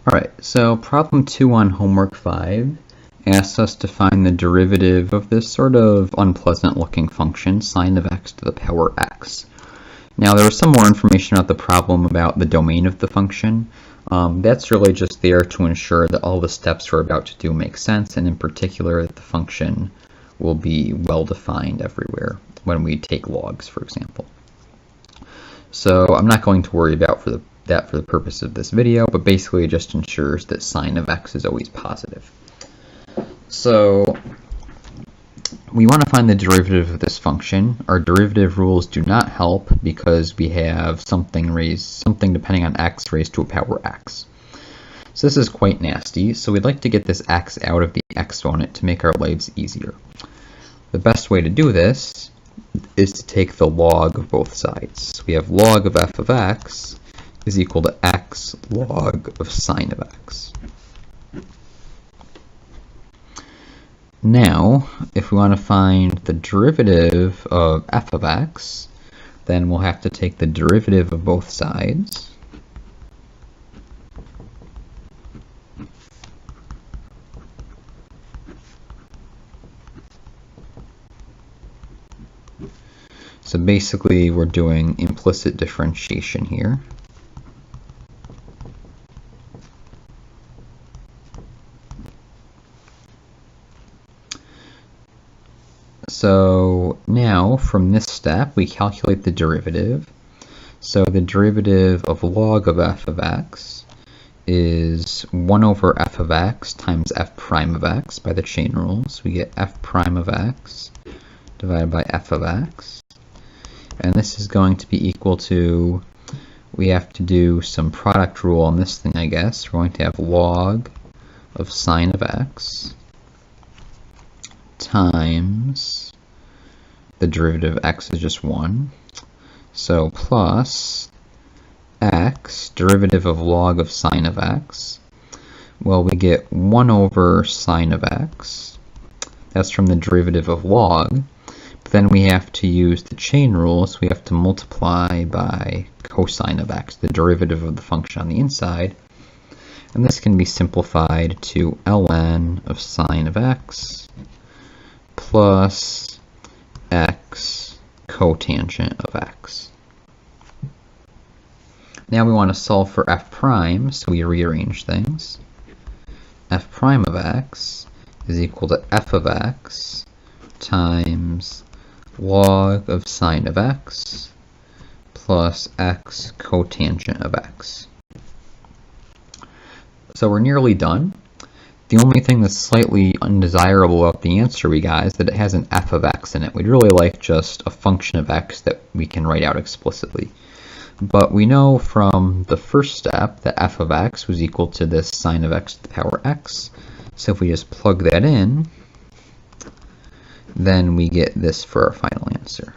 Alright, so problem 2 on homework 5 asks us to find the derivative of this sort of unpleasant looking function, sine of x to the power x. Now there was some more information about the problem about the domain of the function. That's really just there to ensure that all the steps we're about to do make sense, and in particular that the function will be well defined everywhere when we take logs, for example. So I'm not going to worry about that for the purpose of this video, but basically it just ensures that sine of x is always positive. So we want to find the derivative of this function. Our derivative rules do not help because we have something depending on x raised to a power x. So this is quite nasty, so we'd like to get this x out of the exponent to make our lives easier. The best way to do this is to take the log of both sides. So we have log of f of x is equal to x log of sine of x. Now, if we want to find the derivative of f of x, then we'll have to take the derivative of both sides. So basically, we're doing implicit differentiation here. So now, from this step, we calculate the derivative. So the derivative of log of f of x is 1 over f of x times f prime of x by the chain rules. We get f prime of x divided by f of x. And this is going to be equal to, we have to do some product rule on this thing, I guess. We're going to have log of sine of x times the derivative of x is just 1. So plus x, derivative of log of sine of x. Well, we get 1 over sine of x. That's from the derivative of log. But then we have to use the chain rule, so we have to multiply by cosine of x, the derivative of the function on the inside. And this can be simplified to ln of sine of x plus x cotangent of x. Now we want to solve for f prime, so we rearrange things. F prime of x is equal to f of x times log of sine of x plus x cotangent of x. So we're nearly done. The only thing that's slightly undesirable about the answer we got is that it has an f of x in it. We'd really like just a function of x that we can write out explicitly. But we know from the first step that f of x was equal to this sine of x to the power x. So if we just plug that in, then we get this for our final answer.